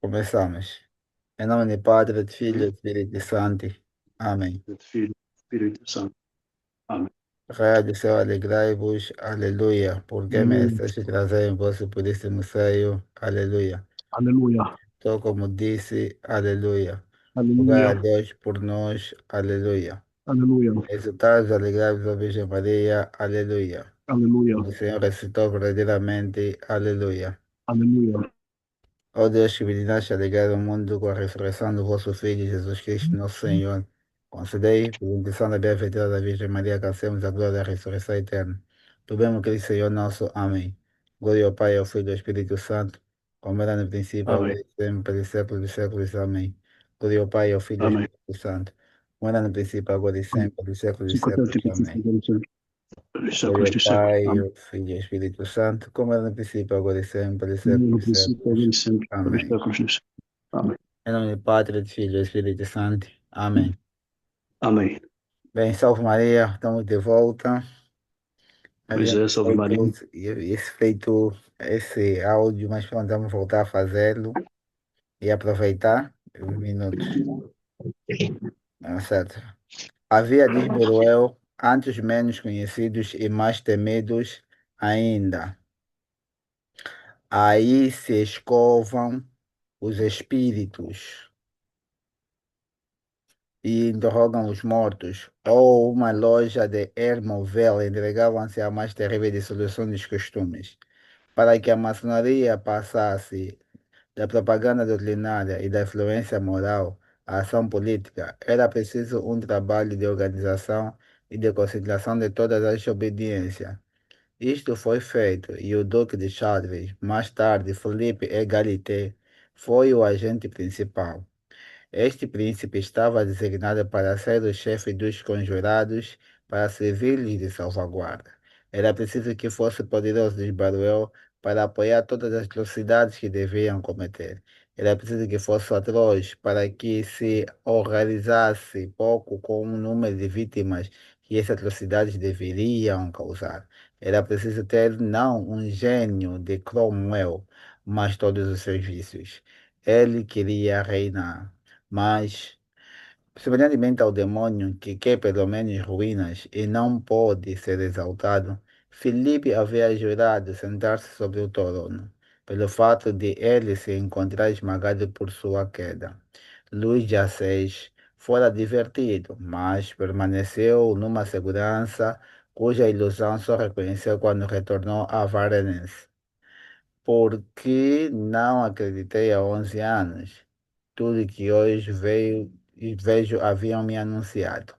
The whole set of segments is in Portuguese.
Começamos. Em nome do Padre, do Filho e do Espírito Santo. Amém. do Filho, Espírito Santo. Amém. Raia do céu, alegrai-vos. Aleluia. Porque Aleluia. mereces trazer em vosso puríssimo seio. Aleluia. Aleluia. Então, como disse, aleluia. Rogai a Aleluia. Deus por nós. Aleluia. Aleluia. Exultados, alegrai-vos, ó Virgem Maria. Aleluia. Aleluia. O Senhor ressuscitou verdadeiramente. Aleluia. Aleluia. Ó Deus que vingaste alegrar o mundo com a ressurreição do vosso Filho Jesus Cristo, nosso Senhor, concedei, por intenção da bem-aventura da Virgem Maria, que alcancemos a glória da ressurreição eterna. Do mesmo Cristo Senhor nosso. Amém. Glória ao Pai, ao Filho e ao Espírito Santo, como era no princípio, agora Amém. e sempre, pelos séculos dos séculos. Amém. Glória ao Pai, ao Filho e ao Amém. Espírito Santo, como era no princípio, agora e sempre, pelos séculos dos séculos. 50 Amém. dos Glória séculos ao dos séculos. Pai, Amém. ao Filho e ao Espírito Santo, como era no princípio, agora e sempre, pelos séculos No dos princípio, agora séculos. e sempre, pelos Amém. séculos dos séculos. Amém. Em nome do Padre, do Filho e do Espírito Santo. Amém. Amém. Bem, salve Maria, estamos de volta. Pois é, Havíamos salve feito Maria. esse áudio, mas pronto, vamos voltar a fazê-lo e aproveitar os minutos. Certo. Havia, diz Beruel, antes menos conhecidos e mais temidos ainda. Aí se escovam os espíritos e interrogam os mortos, ou uma loja de Hermovel entregavam-se à mais terrível dissolução dos costumes. Para que a maçonaria passasse da propaganda doutrinária e da influência moral à ação política, era preciso um trabalho de organização e de concentração de todas as obediências. Isto foi feito, e o Duque de Chartres, mais tarde Felipe Égalité, foi o agente principal. Este príncipe estava designado para ser o chefe dos conjurados para servir-lhes de salvaguarda. Era preciso que fosse poderoso de Baruel para apoiar todas as atrocidades que deviam cometer. Era preciso que fosse atroz para que se organizasse pouco com o número de vítimas que essas atrocidades deveriam causar. Era preciso ter não um gênio de Cromwell, mas todos os seus vícios. Ele queria reinar. Mas, semelhantemente ao demônio que quer pelo menos ruínas e não pode ser exaltado, Filipe havia jurado sentar-se sobre o trono, pelo fato de ele se encontrar esmagado por sua queda. Luís XVI fora divertido, mas permaneceu numa segurança cuja ilusão só reconheceu quando retornou a Varennes. Porque não acreditei há 11 anos. Tudo que hoje veio e vejo haviam me anunciado.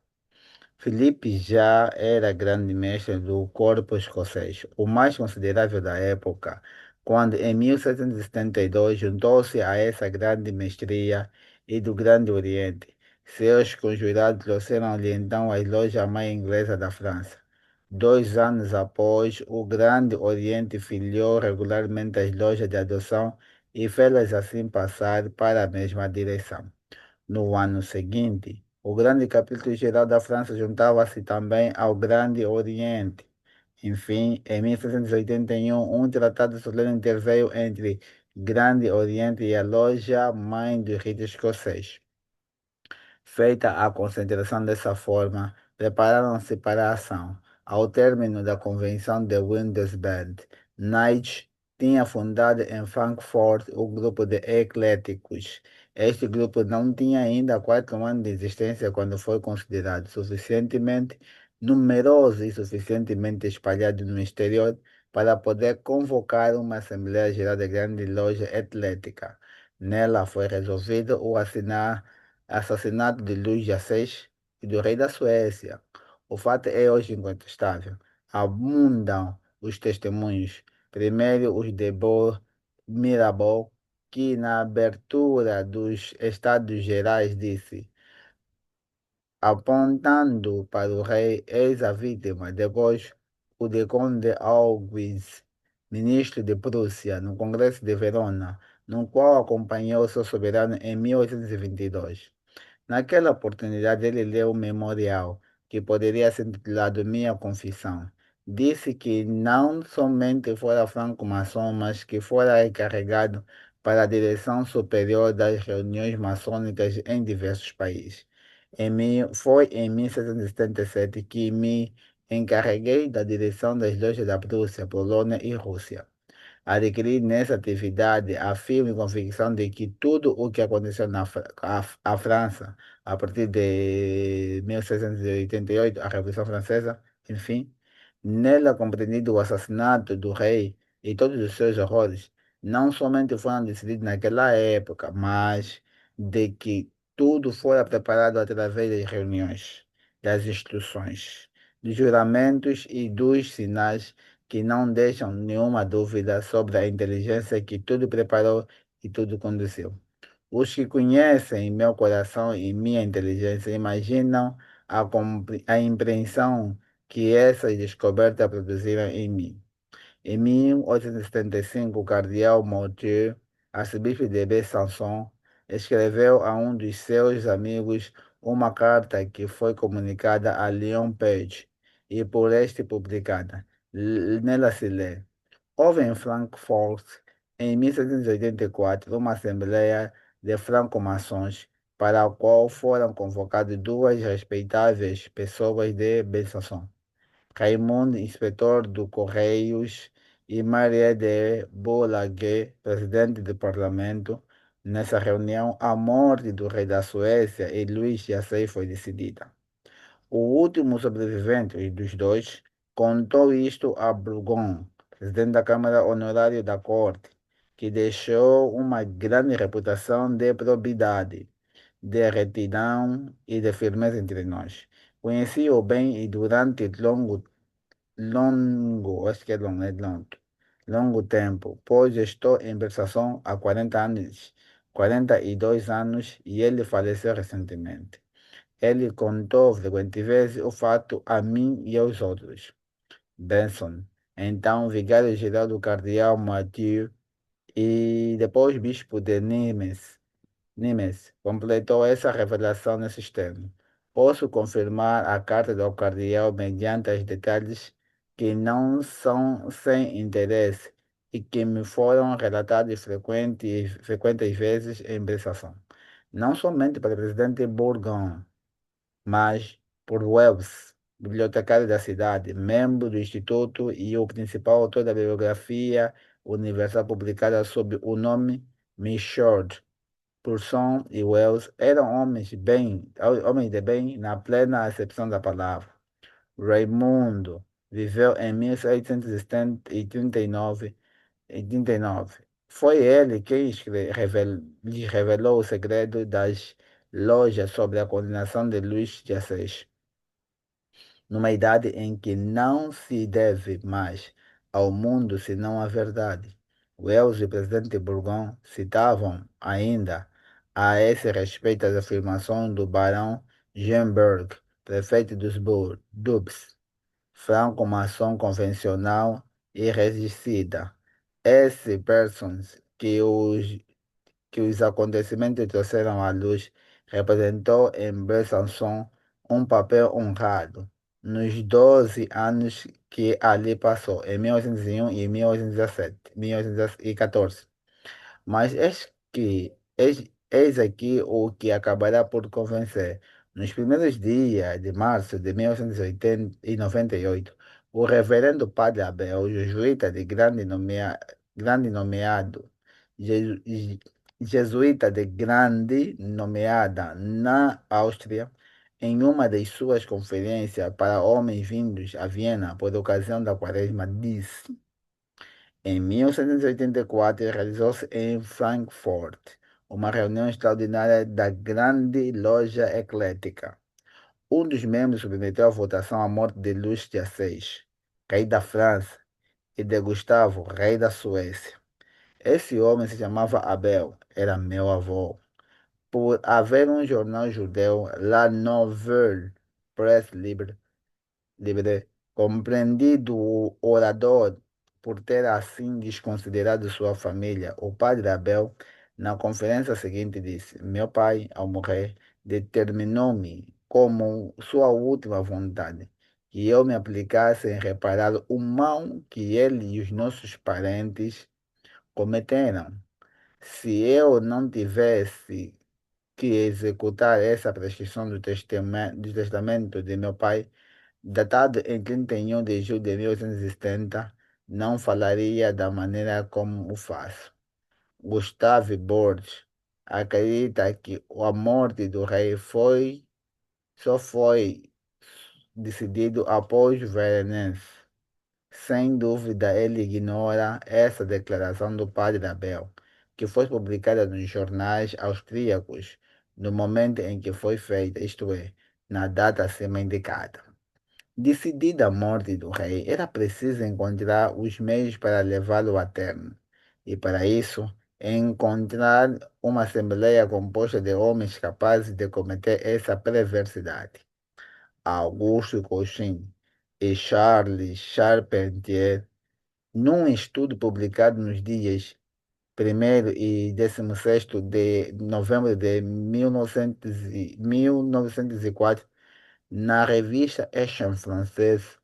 Filipe já era grande mestre do corpo escocês, o mais considerável da época, quando em 1772 juntou-se a essa grande mestria e do Grande Oriente. Seus conjurados trouxeram-lhe então a loja mãe inglesa da França. 2 anos após, o Grande Oriente filiou regularmente as lojas de adoção e fez-las assim passar para a mesma direção. No ano seguinte, o Grande Capítulo Geral da França juntava-se também ao Grande Oriente. Enfim, em 1781, um tratado solene interveio entre Grande Oriente e a Loja Mãe do Rito Escocês. Feita a concentração dessa forma, prepararam-se para a ação. Ao término da Convenção de Windesband, Nietzsche tinha fundado em Frankfurt o grupo de ecléticos. Este grupo não tinha ainda 4 anos de existência quando foi considerado suficientemente numeroso e suficientemente espalhado no exterior para poder convocar uma Assembleia Geral de Grande Loja Atlética. Nela foi resolvido o assassinato de Luís XVI e do rei da Suécia. O fato é hoje incontestável. Abundam os testemunhos. Primeiro, os de Mirabeau, que na abertura dos Estados Gerais disse, apontando para o rei, eis a vítima. Depois, o de Conde Auguste, ministro de Prússia, no Congresso de Verona, no qual acompanhou seu soberano em 1822. Naquela oportunidade, ele leu o memorial, que poderia ser intitulado Minha Confissão. Disse que não somente fora franco-maçom, mas que fora encarregado para a direção superior das reuniões maçônicas em diversos países. Foi em 1777 que me encarreguei da direção das lojas da Prússia, Polônia e Rússia. Adquiri nessa atividade a firme convicção de que tudo o que aconteceu a França a partir de 1788, a Revolução Francesa, enfim, nela compreendido o assassinato do rei e todos os seus horrores, não somente foram decididos naquela época, mas de que tudo fora preparado através das reuniões, das instruções, dos juramentos e dos sinais que não deixam nenhuma dúvida sobre a inteligência que tudo preparou e tudo conduziu. Os que conhecem meu coração e minha inteligência imaginam a impressão que essas descobertas produziram em mim. Em 1875, o cardeal Mortier, arcebispo de Besançon, escreveu a um dos seus amigos uma carta que foi comunicada a Leon Page e por este publicada. Nela se lê: houve em Frankfurt, em 1784, uma assembleia de franco-maçons para a qual foram convocadas duas respeitáveis pessoas de Besançon. Raimundo, inspetor do Correios, e Maria de Boulaguer, presidente do parlamento. Nessa reunião, a morte do rei da Suécia e Luís XVI foi decidida. O último sobrevivente dos dois contou isto a Burgon, presidente da Câmara Honorária da Corte, que deixou uma grande reputação de probidade, de retidão e de firmeza entre nós. Conheci-o bem e durante acho que é longo, longo tempo, pois estou em Versação há 40 anos, 42 anos e ele faleceu recentemente. Ele contou frequentes vezes o fato a mim e aos outros. Benson, então vigário-geral do cardeal Mathieu e depois bispo de Nimes, completou essa revelação nesses termos. Posso confirmar a carta do cardeal mediante os detalhes que não são sem interesse e que me foram relatados frequentes vezes em prestação. Não somente para o presidente Bourgon, mas por Wells, bibliotecário da cidade, membro do Instituto e o principal autor da bibliografia universal publicada sob o nome Michaud. Purson e Wells eram homens de bem na plena acepção da palavra. Raimundo viveu em 1839. Foi ele quem lhe revelou o segredo das lojas sobre a condenação de Luís XVI, numa idade em que não se deve mais ao mundo senão a verdade. Wells e o presidente Burgon citavam ainda a esse respeito as afirmações do barão Gemberg, prefeito dos Dubs, franco-maçom convencional e regicida. Esse persons que os acontecimentos trouxeram à luz, representou em Besançon um papel honrado nos 12 anos que ali passou, em 1801 e 1817, 1814. Mas eis aqui o que acabará por convencer. Nos primeiros dias de março de 1898, o reverendo Padre Abel, jesuíta de grande nomeado, je- je- jesuíta de grande nomeada na Áustria, em uma das suas conferências para homens vindos a Viena por ocasião da Quaresma, disse: em 1784, realizou-se em Frankfurt uma reunião extraordinária da Grande Loja Eclética. Um dos membros submeteu à votação a morte de Luís XVI, rei da França, e de Gustavo, rei da Suécia. Esse homem se chamava Abel, era meu avô. Por haver um jornal judeu, La Nouvelle Presse Libre, compreendido o orador por ter assim desconsiderado sua família, o padre Abel, na conferência seguinte disse: meu pai, ao morrer, determinou-me como sua última vontade que eu me aplicasse em reparar o mal que ele e os nossos parentes cometeram. Se eu não tivesse que executar essa prescrição do testamento de meu pai, datado em 31 de julho de 1870, não falaria da maneira como o faço. Gustave Borges acredita que a morte do rei só foi decidido após Vergennes. Sem dúvida, ele ignora essa declaração do padre Abel, que foi publicada nos jornais austríacos no momento em que foi feita, isto é, na data acima indicada. Decidida a morte do rei, era preciso encontrar os meios para levá-lo a termo. E para isso, encontrar uma assembleia composta de homens capazes de cometer essa perversidade. Augusto Cochin e Charles Charpentier, num estudo publicado nos dias 1º e 16º de novembro de 1904, na revista Action Française,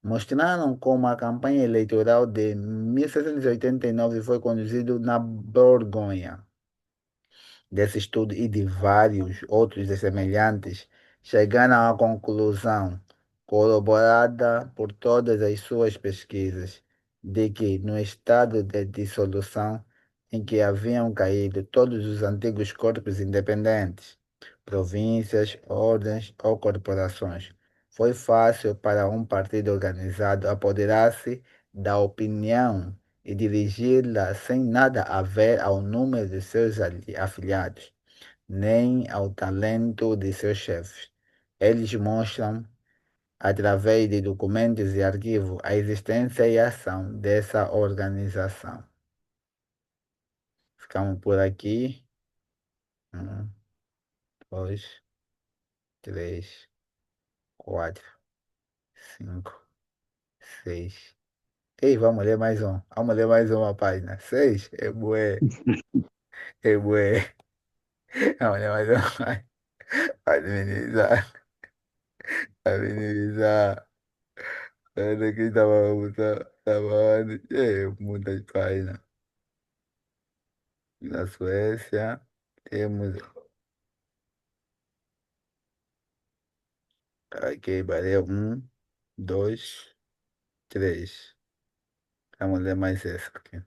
mostraram como a campanha eleitoral de 1789 foi conduzida na Borgonha. Desse estudo e de vários outros semelhantes, chegaram à conclusão, corroborada por todas as suas pesquisas, de que no estado de dissolução em que haviam caído todos os antigos corpos independentes, províncias, ordens ou corporações, foi fácil para um partido organizado apoderar-se da opinião e dirigi-la sem nada haver ao número de seus afiliados, nem ao talento de seus chefes. Eles mostram, através de documentos e arquivos, a existência e a ação dessa organização. Ficamos por aqui. Um, dois, três, quatro, cinco, seis. Ei, vamos ler mais um. Vamos ler mais uma página. Seis? É bué. É bué. Vamos ler mais uma. Administrar. Administrar. Olha aqui estava antes. É, muitas páginas. Na Suécia, temos. Aqui, valeu. Um, dois, três. Vamos ler mais essa aqui.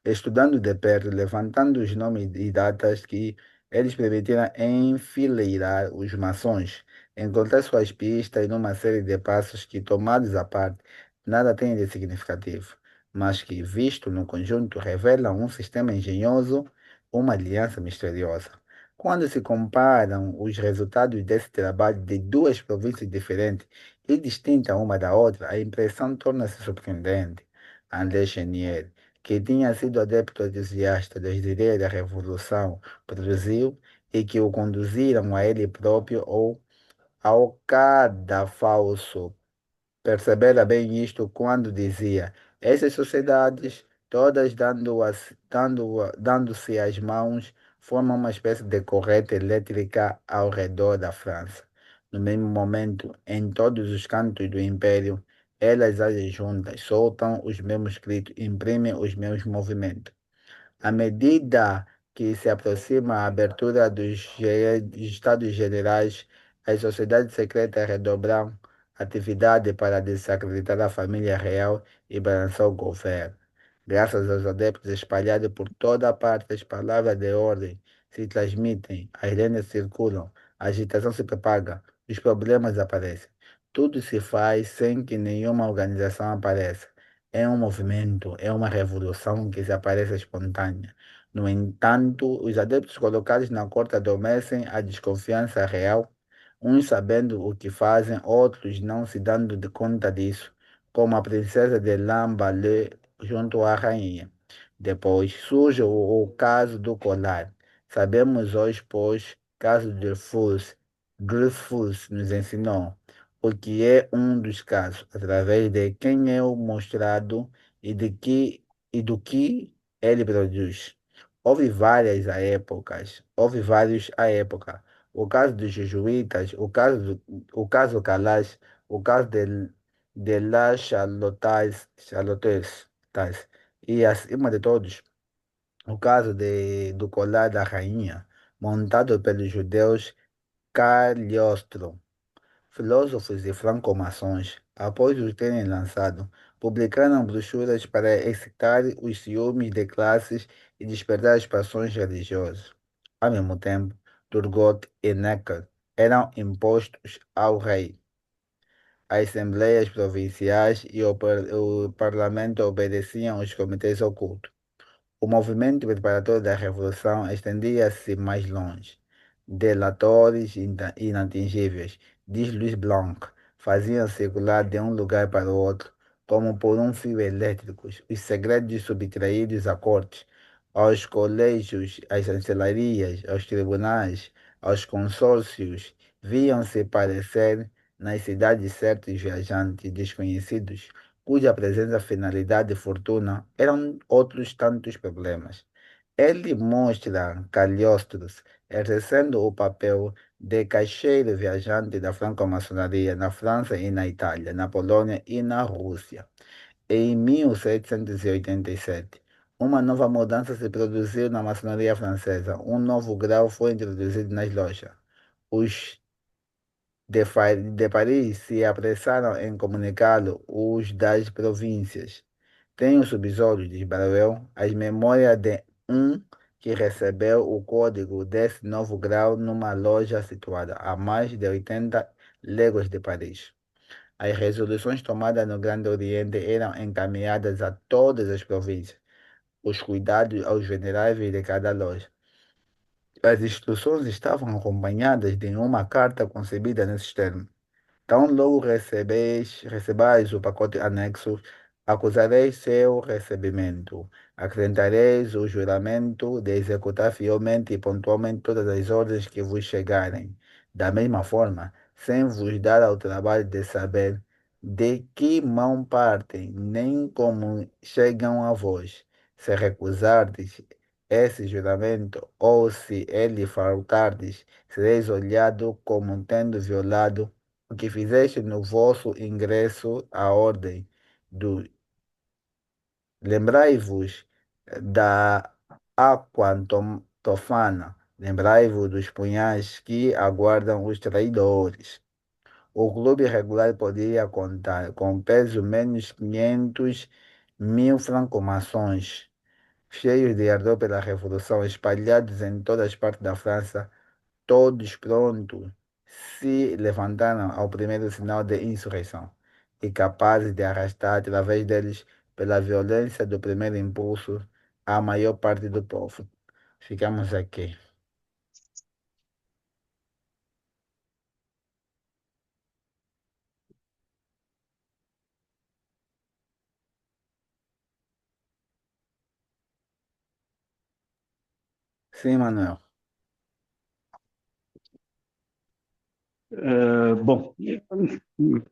Estudando de perto, levantando os nomes e datas que eles permitiram enfileirar os maçons, encontrei suas pistas numa série de passos que, tomados à parte, nada têm de significativo, mas que, visto no conjunto, revelam um sistema engenhoso, uma aliança misteriosa. Quando se comparam os resultados desse trabalho de duas províncias diferentes e distintas uma da outra, a impressão torna-se surpreendente. André Chenier, que tinha sido adepto entusiasta das ideias da Revolução, produziu e que o conduziram a ele próprio ou ao cadafalso. Percebera bem isto quando dizia: essas sociedades, todas dando-se as mãos, formam uma espécie de corrente elétrica ao redor da França. No mesmo momento, em todos os cantos do império, elas agem juntas, soltam os mesmos gritos, imprimem os mesmos movimentos. À medida que se aproxima a abertura dos Estados Generais, as sociedades secretas redobram atividade para desacreditar a família real e balançar o governo. Graças aos adeptos espalhados por toda a parte, as palavras de ordem se transmitem, as lendas circulam, a agitação se propaga, os problemas aparecem. Tudo se faz sem que nenhuma organização apareça. É um movimento, é uma revolução que se aparece espontânea. No entanto, os adeptos colocados na corte adormecem a desconfiança real, uns sabendo o que fazem, outros não se dando de conta disso, como a princesa de Lamballe junto à rainha. Depois surge o caso do colar. Sabemos hoje, pois, caso de Dreyfus nos ensinou o que é um dos casos, através de quem é o mostrado e, e do que ele produz. Houve vários à época. O caso dos jesuítas, o caso Calas, o caso de La Chalotais, e, acima de todos, O caso do colar da rainha, montado pelos judeus Cagliostro, filósofos e franco-maçons, após o terem lançado, publicaram brochuras para excitar os ciúmes de classes e despertar as paixões religiosas. Ao mesmo tempo, Turgot e Necker eram impostos ao rei. As assembleias provinciais e o parlamento obedeciam aos comitês ocultos. O movimento preparatório da Revolução estendia-se mais longe. Delatores inatingíveis, diz Louis Blanc, faziam circular de um lugar para o outro, como por um fio elétrico, os segredos subtraídos à corte, aos colégios, às chancelarias, aos tribunais, aos consórcios, viam-se parecer nas cidades certos viajantes desconhecidos cuja presença, finalidade e fortuna eram outros tantos problemas. Ele mostra Cagliostros exercendo o papel de caixeiro viajante da franco-maçonaria na França e na Itália, na Polônia e na Rússia. Em 1787, uma nova mudança se produziu na maçonaria francesa. Um novo grau foi introduzido nas lojas. Os de Paris se apressaram em comunicá-lo os das províncias. Tenho sob os olhos, diz Baruel, as memórias de um que recebeu o código desse novo grau numa loja situada a mais de 80 léguas de Paris. As resoluções tomadas no Grande Oriente eram encaminhadas a todas as províncias, os cuidados aos veneráveis de cada loja. As instruções estavam acompanhadas de uma carta concebida nesses termos. Tão logo recebais o pacote anexo, acusareis seu recebimento. Acrescentareis o juramento de executar fielmente e pontualmente todas as ordens que vos chegarem. Da mesma forma, sem vos dar ao trabalho de saber de que mão partem, nem como chegam a vós. Se recusardes esse juramento, ou se ele faltardes, sereis olhado como tendo violado o que fizeste no vosso ingresso à ordem do. Lembrai-vos da Aquantofana, lembrai-vos dos punhais que aguardam os traidores. O clube regular poderia contar com peso menos 500.000 franco-maçons, cheios de ardor pela revolução, espalhados em todas as partes da França, todos prontos, se levantaram ao primeiro sinal de insurreição e capazes de arrastar através deles, pela violência do primeiro impulso, a maior parte do povo. Ficamos aqui. Sim, Manuel. Bom,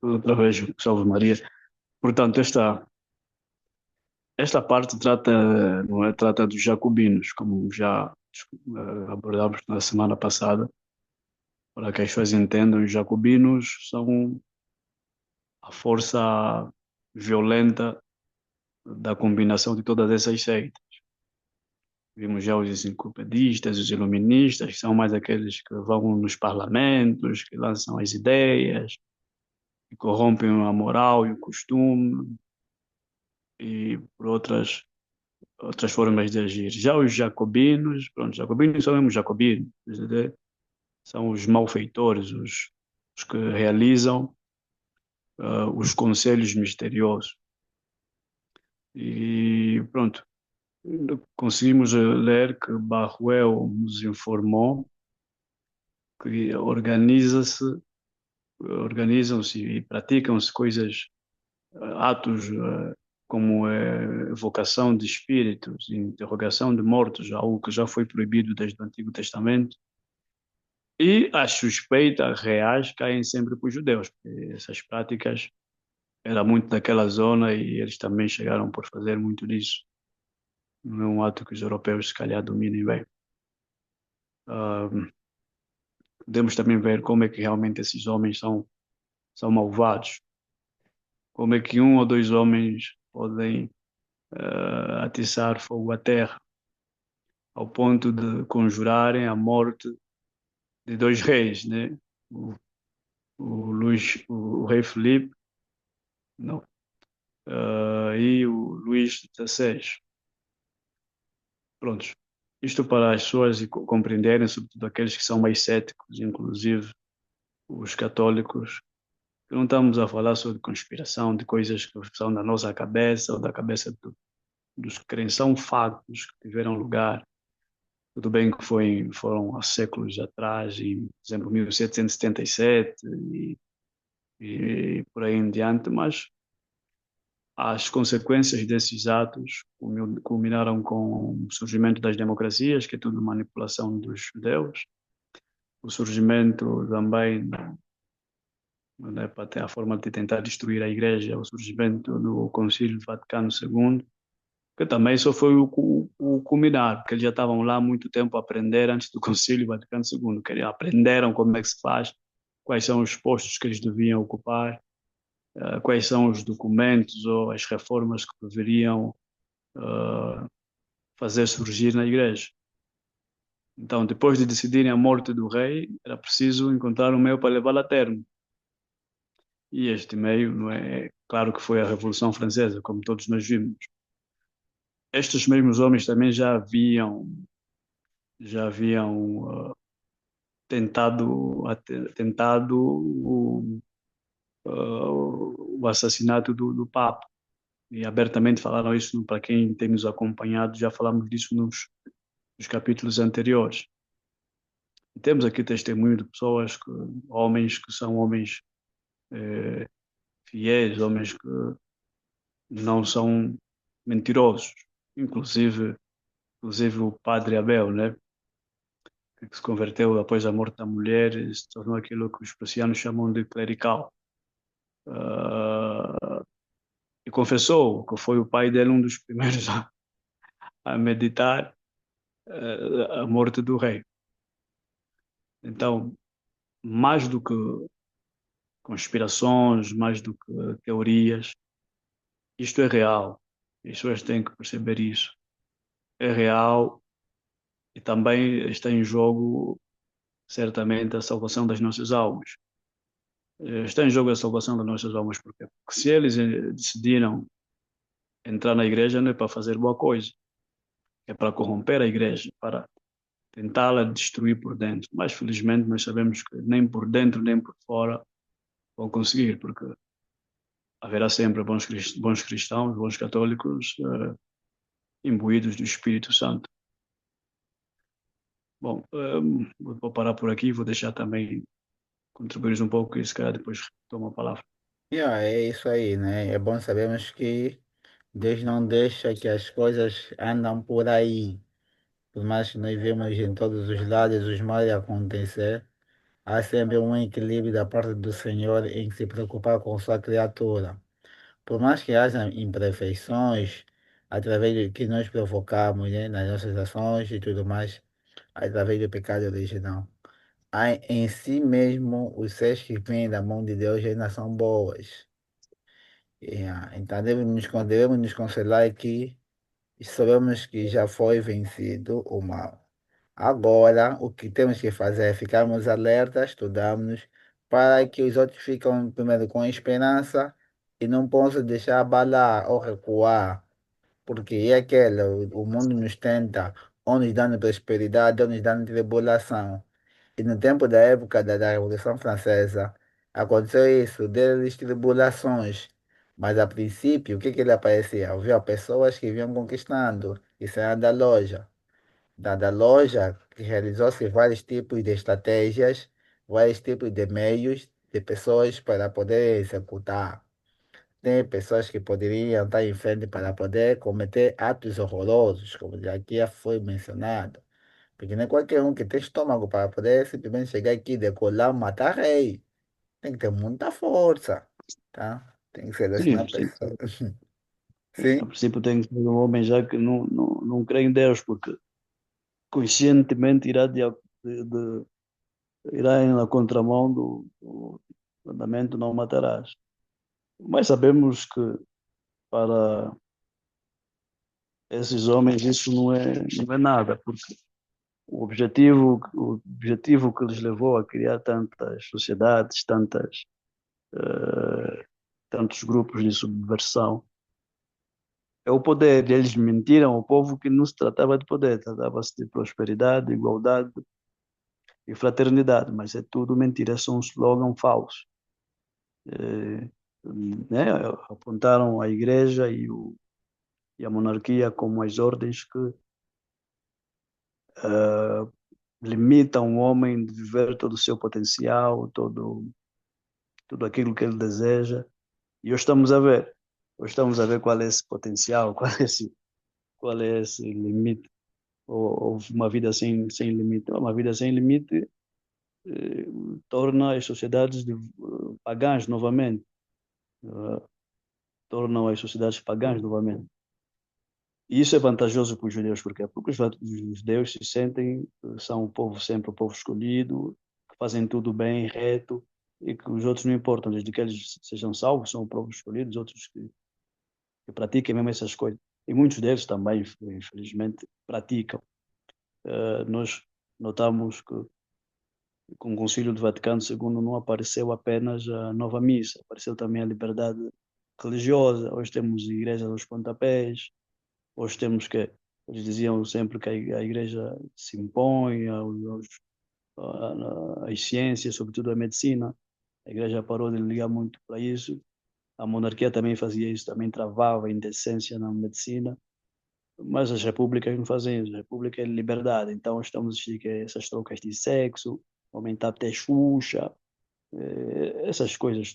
outra vez, salve Maria. Portanto, esta parte trata, não é, trata dos jacobinos, como já abordamos na semana passada. Para que as pessoas entendam, os jacobinos são a força violenta da combinação de todas essas seitas. Vimos já os enciclopedistas, os iluministas, que são mais aqueles que vão nos parlamentos, que lançam as ideias, que corrompem a moral e o costume, e por outras formas de agir. Já os jacobinos, pronto, os jacobinos são mesmo jacobinos, entendeu? São os malfeitores, os que realizam os conselhos misteriosos. E pronto, conseguimos ler que Barruel nos informou que organizam-se e praticam-se coisas, atos como evocação de espíritos, interrogação de mortos, algo que já foi proibido desde o Antigo Testamento. E as suspeitas reais caem sempre para os judeus, porque essas práticas era muito daquela zona e eles também chegaram por fazer muito disso. Não é um ato que os europeus, se calhar, dominem bem. Ah, podemos também ver como é que realmente esses homens são malvados. Como é que um ou dois homens podem atiçar fogo à terra. ao ponto de conjurarem a morte de dois reis, né? O, o rei Felipe, não, e o Luís XVI. Prontos. Isto para as pessoas compreenderem, sobretudo aqueles que são mais céticos, inclusive os católicos, que não estamos a falar sobre conspiração, de coisas que são da nossa cabeça ou da cabeça dos que creem, são factos que tiveram lugar. Tudo bem que foram há séculos atrás, em, por exemplo, 1777 e por aí em diante, mas as consequências desses atos culminaram com o surgimento das democracias, que é tudo manipulação dos judeus, o surgimento também, né, para ter a forma de tentar destruir a igreja, o surgimento do Concílio Vaticano II, que também só foi o culminar, porque eles já estavam lá há muito tempo a aprender antes do Concílio Vaticano II, que eles aprenderam como é que se faz, quais são os postos que eles deviam ocupar, quais são os documentos ou as reformas que deveriam eh, fazer surgir na igreja. Então, depois de decidirem a morte do rei, era preciso encontrar um meio para levá-lo a termo. E este meio, não é, claro que foi a Revolução Francesa, como todos nós vimos. Estes mesmos homens também já haviam tentado o assassinato do Papa. E abertamente falaram isso para quem tem nos acompanhado, já falamos disso nos capítulos anteriores. E temos aqui testemunho de pessoas, homens que são homens eh, fiéis, homens que não são mentirosos. Inclusive, inclusive o padre Abel, né, que se converteu após a morte da mulher e se tornou aquilo que os prussianos chamam de clerical. Ah, e confessou que foi o pai dele um dos primeiros a meditar a morte do rei. Então, mais do que conspirações, mais do que teorias, isto é real. As pessoas têm que perceber isso. É real e também está em jogo, certamente, a salvação das nossas almas. Está em jogo a salvação das nossas almas, porque se eles decidiram entrar na igreja, não é para fazer boa coisa, é para corromper a igreja, para tentá-la destruir por dentro. Mas, felizmente, nós sabemos que nem por dentro nem por fora vão conseguir, porque haverá sempre bons cristãos, bons católicos, imbuídos do Espírito Santo. Bom, vou parar por aqui, vou deixar também contribuir um pouco e se calhar depois tomo a palavra. Yeah, é isso aí, né? É bom sabermos que Deus não deixa que as coisas andam por aí. Por mais que nós vemos em todos os lados os males acontecer, há sempre um equilíbrio da parte do Senhor em se preocupar com sua criatura. Por mais que haja imperfeições, através do que nós provocamos, né, nas nossas ações e tudo mais, através do pecado original. Em si mesmo, os seres que vêm da mão de Deus ainda são boas. Então devemos nos consolar que sabemos que já foi vencido o mal. Agora, o que temos que fazer é ficarmos alertas, estudarmos, para que os outros fiquem primeiro com esperança e não possam deixar abalar ou recuar, porque é aquele, o mundo nos tenta, ou nos dando prosperidade, ou nos dando tribulação. E no tempo da época da Revolução Francesa, aconteceu isso, deles tribulações. Mas a princípio, o que que ele aparecia? Havia pessoas que vinham conquistando, isso era da loja. Da loja, que realizou-se vários tipos de estratégias, vários tipos de meios de pessoas para poder executar. Tem pessoas que poderiam estar em frente para poder cometer atos horrorosos, como já aqui foi mencionado. Porque não é qualquer um que tem estômago para poder simplesmente chegar aqui, decolar, matar rei. Tem que ter muita força, tá? Tem que Sim, selecionar pessoas. a Sim, princípio tem que ser um homem já que não crê em Deus, porque conscientemente irá na contramão do mandamento não matarás. Mas sabemos que para esses homens isso não é nada, porque o objetivo que lhes levou a criar tantas sociedades, tantos grupos de subversão, é o poder. Eles mentiram ao povo que não se tratava de poder, tratava-se de prosperidade, igualdade e fraternidade, mas é tudo mentira, é só um slogan falso. Eh, né? Apontaram a igreja e a monarquia como as ordens que eh, limitam o homem de viver todo o seu potencial, tudo aquilo que ele deseja. E hoje estamos a ver. Hoje estamos a ver qual é esse potencial, qual é esse limite. Ou uma vida sem limite. Uma vida sem limite eh, torna as sociedades pagãs novamente. Eh, Tornam as sociedades pagãs novamente. E isso é vantajoso para os judeus, porque os judeus se sentem, são o povo sempre o povo escolhido, que fazem tudo bem, reto, e que os outros não importam, desde que eles sejam salvos, são o povo escolhido, os outros que pratiquem mesmo essas coisas. E muitos deles também, infelizmente, praticam. Nós notamos que com o Concílio do Vaticano II não apareceu apenas a nova missa, apareceu também a liberdade religiosa. Hoje temos igrejas aos pontapés, hoje temos que, eles diziam sempre que a igreja se impõe às ciências, sobretudo à medicina. A igreja parou de ligar muito para isso. A monarquia também fazia isso, também travava a indecência na medicina. Mas as repúblicas não fazem isso. A república é liberdade. Então estamos a assistir que essas trocas de sexo, aumentar até Xuxa, essas coisas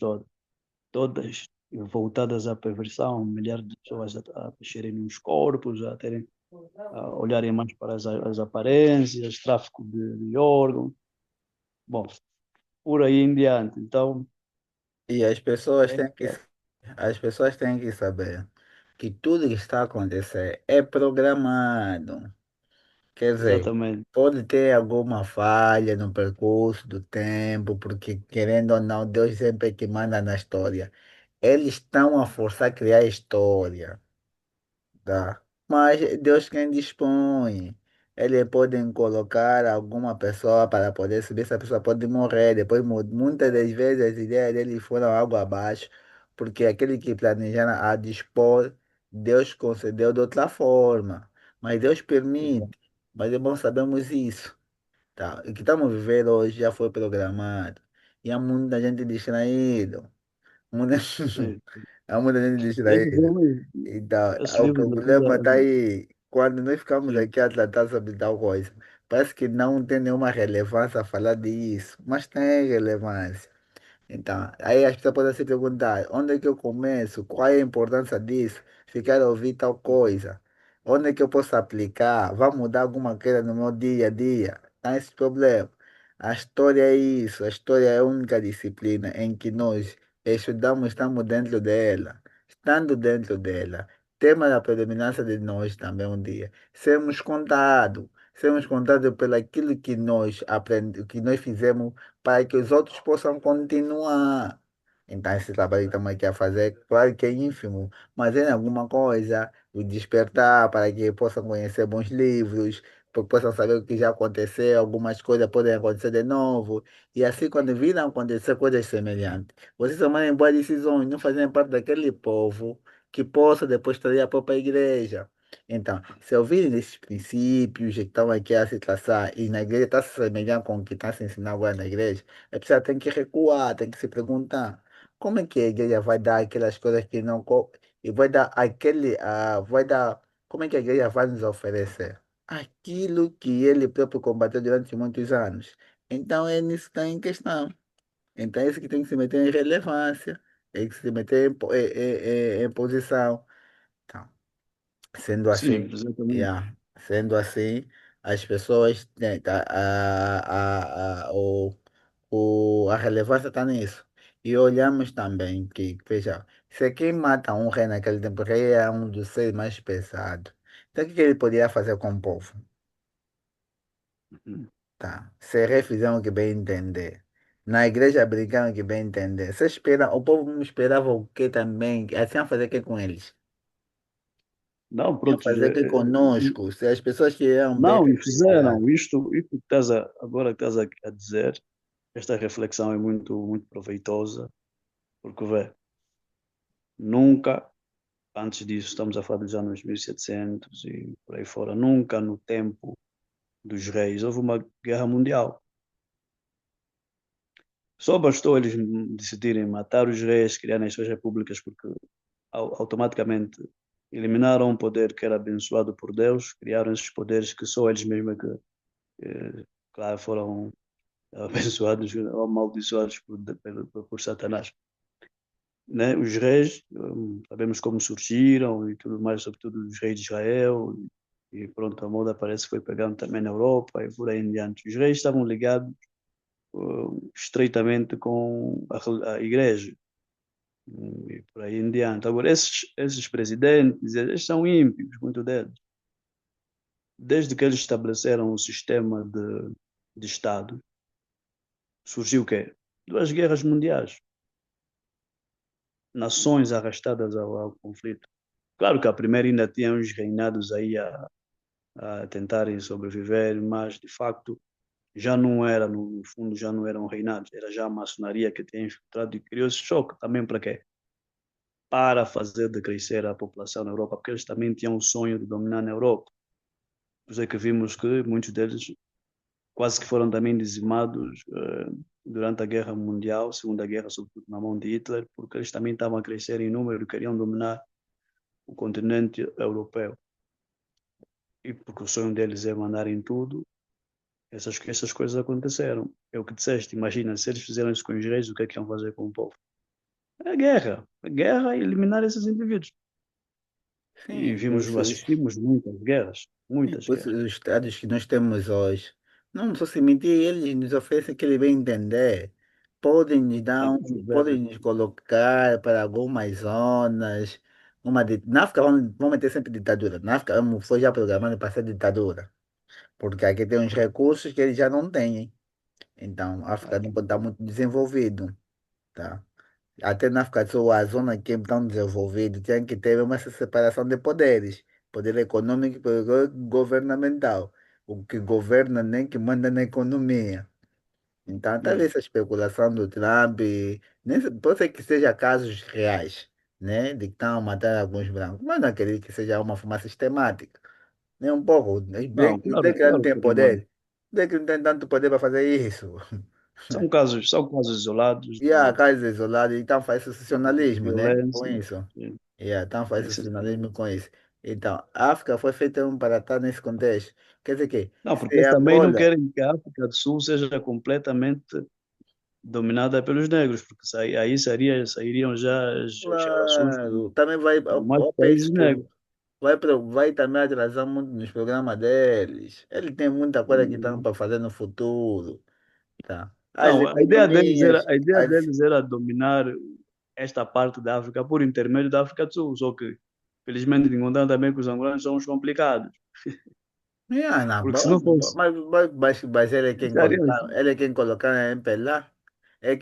todas voltadas à perversão, milhares de pessoas a mexerem nos corpos, a olharem mais para as aparências, tráfico de órgãos, bom, por aí em diante. Então, E as pessoas é, têm que, as pessoas têm que saber que tudo que está a acontecer é programado. Quer dizer, exatamente, pode ter alguma falha no percurso do tempo, porque querendo ou não, Deus sempre é que manda na história. Eles estão a forçar a criar história. Tá? Mas Deus quem dispõe. Ele podem colocar alguma pessoa para poder subir, essa pessoa pode morrer. Depois, muitas das vezes, as ideias dele foram algo abaixo, porque aquele que planejaram a dispor, Deus concedeu de outra forma. Mas Deus permite. Mas é bom sabermos isso. Tá? O que estamos vivendo hoje já foi programado. E há muita gente distraída. Muita, sim. há muita gente Esses distraída. homens, Então, esses o livros da problema Bíblia, está aí. Quando nós ficamos sim, aqui a tratar sobre tal coisa, parece que não tem nenhuma relevância falar disso, mas tem relevância. Então, aí as pessoas podem se perguntar, onde é que eu começo? Qual é a importância disso? Ficar a ouvir tal coisa. Onde é que eu posso aplicar? Vai mudar alguma coisa no meu dia a dia? Tá esse problema. A história é isso. A história é a única disciplina em que nós estudamos, estamos dentro dela. Estando dentro dela, tema da predominância de nós também um dia. Sermos contados pelo aquilo que nós aprendemos, que nós fizemos para que os outros possam continuar. Então, esse trabalho que estamos aqui a fazer, claro que é ínfimo, mas é alguma coisa, o despertar para que possam conhecer bons livros, para que possam saber o que já aconteceu, algumas coisas podem acontecer de novo, e assim, quando viram acontecer coisas semelhantes, vocês tomarem boas decisões, não fazerem parte daquele povo que possa depois trazer a própria igreja. Então, se ouvirem esses princípios que estão aqui a se traçar e na igreja está se semelhando com o que está se ensinando agora na igreja, a pessoa tem que recuar, tem que se perguntar como é que a igreja vai dar aquelas coisas que não... E vai dar vai dar... Como é que a igreja vai nos oferecer? Aquilo que ele próprio combateu durante muitos anos. Então, é nisso que está em questão. Então, é isso que tem que se meter em relevância, é que se meter em posição. Então, sendo sim, assim, exatamente. yeah, sendo assim, as pessoas, né, a relevância está nisso. E olhamos também que, veja, se quem mata um rei naquele tempo, o rei é um dos seres mais pesados. Então, o que que ele poderia fazer com o povo? Uhum. Tá. Se rei fizeram o que bem entender. Na igreja brincaram o que bem entender. Você espera, o povo não esperava o que também? Assim a fazer o que com eles? Não, Iam pronto, fazer aqui conosco, se as pessoas que iam bem não, e beneficiar. fizeram isto que agora que estás a dizer, esta reflexão é muito proveitosa, porque, vê, nunca, antes disso, estamos a falar dos anos 1700 e por aí fora, nunca no tempo dos reis houve uma guerra mundial. Só bastou eles decidirem matar os reis, criarem as suas repúblicas, porque automaticamente eliminaram um poder que era abençoado por Deus, criaram esses poderes que só eles mesmos que, claro, foram abençoados ou amaldiçoados por Satanás. Né? Os reis, sabemos como surgiram e tudo mais, sobretudo os reis de Israel, e pronto, a moda parece que foi pegando também na Europa e por aí em diante. Os reis estavam ligados estreitamente com a igreja e por aí em diante. Agora, esses presidentes, eles são ímpios, muito deles. Desde que eles estabeleceram o sistema de Estado, surgiu o quê? Duas guerras mundiais, nações arrastadas ao conflito. Claro que a primeira ainda tinha uns reinados aí a tentarem sobreviver, mas de facto já não era, no fundo, já não eram reinados, era já a maçonaria que tinha infiltrado e criou esse choque também para quê? Para fazer decrescer a população na Europa, porque eles também tinham o sonho de dominar na Europa. Por isso é que vimos que muitos deles quase que foram também dizimados durante a Guerra Mundial, Segunda Guerra, sobretudo na mão de Hitler, porque eles também estavam a crescer em número e queriam dominar o continente europeu. E porque o sonho deles é mandar em tudo, essas coisas aconteceram. É o que disseste, imagina, se eles fizeram isso com os reis, o que é que iam fazer com o povo? É a guerra e eliminar esses indivíduos. E Sim, vimos, assistimos sim, muitas por isso guerras. os estados que nós temos hoje, não só se mentir, eles nos oferecem aquele bem entender. Podem nos dar, Estamos a ver, podem nos colocar para algumas zonas. Na África vamos ter sempre ditadura. Na África foi já programado para ser ditadura. Porque aqui tem uns recursos que eles já não têm. Então, a África não aqui, pode estar muito desenvolvido, tá? Até na África do Sul, a zona que é tão desenvolvida tem que ter uma separação de poderes. Poder econômico e poder governamental. O que governa nem que manda na economia. Então, talvez hum, essa especulação do Trump, nem, pode ser que seja casos reais, né? De que estão a matar alguns brancos, mas não acredito que seja uma forma sistemática. Nem um pouco. não, Bem que ele não claro tem que não é. poder. Bem que não tem tanto poder para fazer isso. São casos isolados E há casos isolados, então faz de sucessionalismo, né? Com violência. isso. Sim, Então faz sucessionalismo essencialmente. com isso. Então, a África foi feita para estar nesse contexto. Quer dizer que, Não, porque se eles também não Angola, querem que a África do Sul seja completamente dominada pelos negros, porque aí sairiam já as relações claro, também vai, com mais eu penso países que negros. vai também atrasar muito nos programas deles. Ele tem muita coisa que estão Hum, para fazer no futuro, tá? As Não, economias, a ideia deles era dominar esta parte da África por intermédio da África do Sul, só que, felizmente, encontraram também que os angolanos são os complicados, Não, porque se não fosse, mas estaríamos, ele é quem colocar em MPLA, é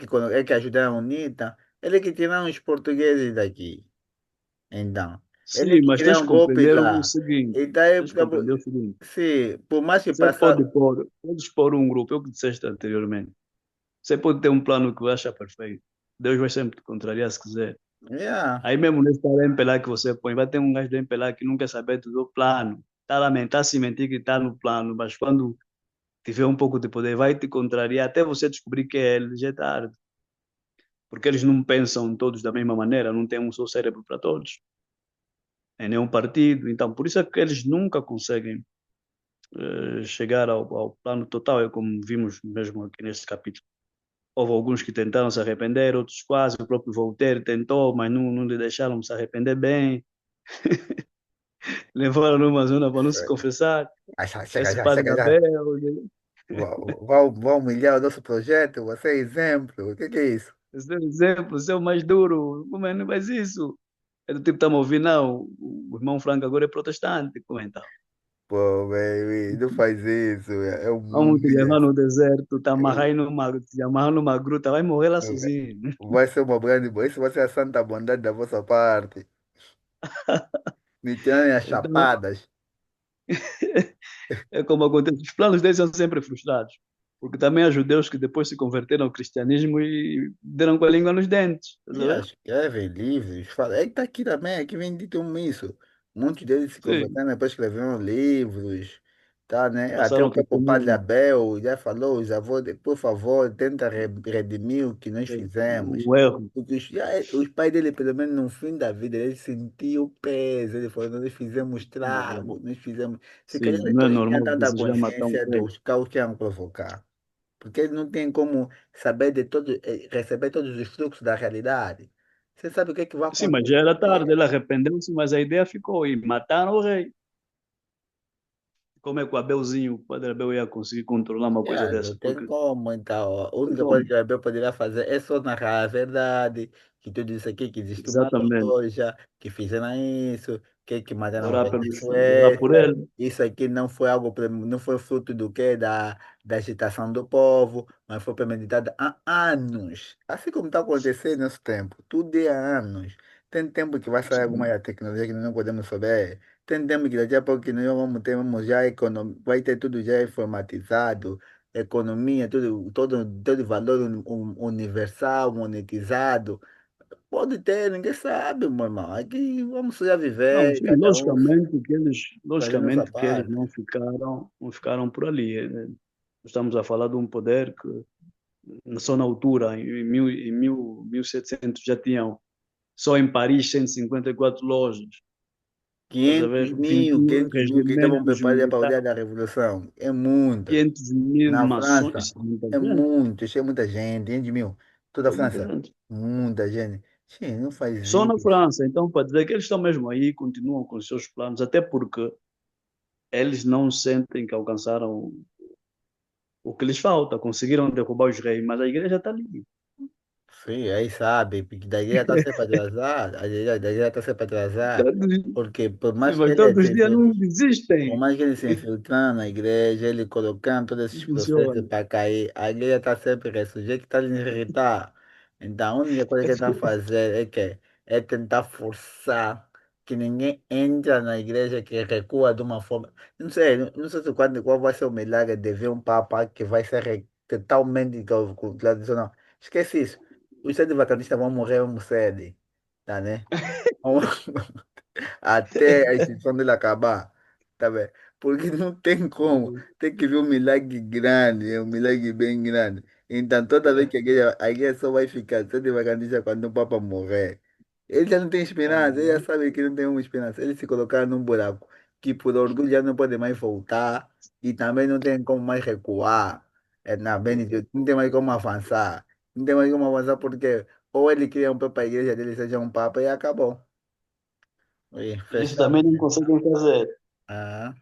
que ajudaram a UNITA, ele é que tiraram os portugueses daqui. Então, ele é sim, que mas tens criaram que um golpe compreender o lá. seguinte, Então, tens que compreender o seguinte, sim, por mais que você passar, podes pôr um grupo, é o que disseste anteriormente, você pode ter um plano que você acha perfeito, Deus vai sempre te contrariar se quiser. yeah, Aí mesmo nesse tal MPLA que você põe, vai ter um gajo do MPLA que não quer saber do plano, está a lamentar, se mentir que está no plano, mas quando tiver um pouco de poder, vai te contrariar até você descobrir que é ele, já é tarde. Porque eles não pensam todos da mesma maneira, não tem um só cérebro para todos, em nenhum partido. Então, por isso é que eles nunca conseguem chegar ao plano total, é como vimos mesmo aqui neste capítulo. Houve alguns que tentaram se arrepender, outros quase, o próprio Voltaire tentou, mas não lhe deixaram se arrepender bem, levaram numa zona para não se confessar. chega Esse já, padre chega já. Abel, Vai humilhar o nosso projeto, você é exemplo. O que é isso? esse é o exemplo, esse é o mais duro, como é que não faz isso? É do tipo, estamos a ouvir, não, o irmão Franco agora é protestante, como então? Pô, baby, não faz isso. É uma Vamos te levar no humilhação. deserto, te amarrar numa gruta, vai morrer lá sozinho. Vai ser uma grande. Isso vai ser a santa bondade da vossa parte. Me tirarem as Então, chapadas. é como acontece, os planos deles são sempre frustrados. Porque também há judeus que depois se converteram ao cristianismo e deram com a língua nos dentes. Estás E a ver? escrevem livros. Fala, é que tá aqui também, aqui vem dito isso. Muitos deles se Sim, converteram, depois escreveram livros, tá, né? Até o passaram próprio Padre testemunho. Abel já falou, os avós, por favor, tenta redimir o que nós fizemos. O erro. Porque os pais dele, pelo menos no fim da vida, eles sentiam o peso. Ele falou, nós fizemos trago, nós fizemos... Se calhar Sim, ele não é nem tinha normal tanta desejar matar um consciência crente. dos caos que iam provocar. Porque ele não tem como saber de todo, receber todos os fluxos da realidade. Você sabe o que é que vai Sim, mas já acontecer? era tarde, ele arrependeu-se, mas a ideia ficou e mataram o rei. Como é que o Abelzinho, o padre Abel ia conseguir controlar uma coisa Yeah, não dessa? tem Porque como, então. A única coisa como? que o Abel poderia fazer é só narrar a verdade, que tudo isso aqui, que existe uma Exatamente. loja, que fizeram isso, que mataram o Orar, rei de pelos, orar por Suécia. ele. Isso aqui não foi algo, não foi fruto do quê? Da agitação do povo, mas foi premeditado há anos. Assim como está acontecendo nesse tempo, tudo é há anos. Tem tempo que vai sair Sim. alguma tecnologia que nós não podemos saber. Tem tempo que daqui a pouco que nós vamos ter vamos já vai ter tudo já informatizado, economia, todo valor universal, monetizado. Pode ter, ninguém sabe, meu irmão. Aqui vamos já Não, viver, sim, cada um fazendo a sua logicamente que eles parte. não ficaram por ali. Estamos a falar de um poder que só na altura, em 1700 já tinham, só em Paris, 154 lojas. Estás a ver? 500 mil que estavam Regimentos preparados para o dia militares, da Revolução. É muito. 500 mil Na maçons, França, isso é muita é gente. muito, isso é muita gente, 500 mil. Toda a É muita França, gente. muita gente. Sim, não faz Só na isso. França, então, para dizer que eles estão mesmo aí, continuam com os seus planos, até porque eles não sentem que alcançaram o que lhes falta, conseguiram derrubar os reis, mas a igreja está ali. Sim, aí sabe, porque da igreja está sempre atrasada, da igreja está sempre atrasada, porque por Sim, mais que mas ele todos os se dias não por desistem. mais que ele se infiltrando na igreja, ele colocando todos Não esses processos funciona. para cair, a igreja está sempre ressurgindo, que está lhe irritar. Então, a única coisa que ele está fazendo é tentar forçar que ninguém entre na igreja que recua de uma forma. Não sei, não sei se qual vai ser o milagre de ver um papa que vai ser totalmente tradicional. Esquece isso. Os sete vacanistas vão morrer mesmo cedo, tá, né? Até a extinção dele acabar, tá vendo? Porque não tem como, tem que ver um milagre grande, é um milagre bem grande. Então, toda vez que a igreja só vai ficar só de vacantia quando o Papa morrer. Ele já não tem esperança, ele já sabe que não tem uma esperança. Ele se colocar num buraco que por orgulho já não pode mais voltar e também não tem como mais recuar. É, na bem, não tem mais como avançar. Não tem mais como avançar porque ou ele cria um Papa, a igreja dele seja um Papa e acabou. E Isso também fechamos. não conseguem fazer. Ah,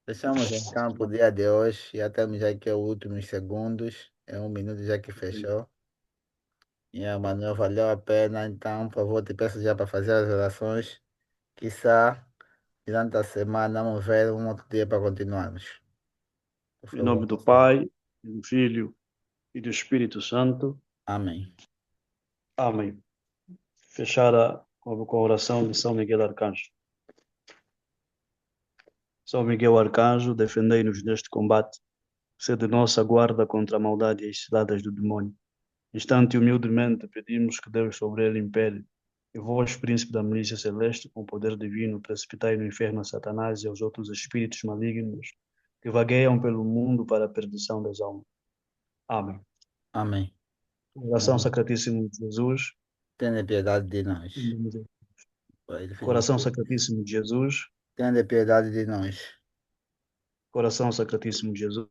fechamos então para o dia de hoje. Já estamos já aqui aos últimos segundos. É 1 minuto já que fechou. E a Manuel valeu a pena. Então, por favor, te peço já para fazer as orações. Quizá durante a semana vamos ver um outro dia para continuarmos. Por Em favor, nome do você. Pai, e do Filho e do Espírito Santo. Amém. Amém. Fechada com a oração de São Miguel Arcanjo. São Miguel Arcanjo, defendei-nos deste combate, sede nossa guarda contra a maldade e as ciladas do demónio. Instante e humildemente pedimos que Deus sobre ele impere, e vós, príncipe da milícia celeste, com poder divino, precipitai no inferno a Satanás e aos outros espíritos malignos que vagueiam pelo mundo para a perdição das almas. Amém. Amém. Coração Sacratíssimo de Jesus, Tenha piedade de nós. Pai do Filho Coração de Deus. Sacratíssimo de Jesus, Tenha piedade de nós. Coração Sacratíssimo de Jesus.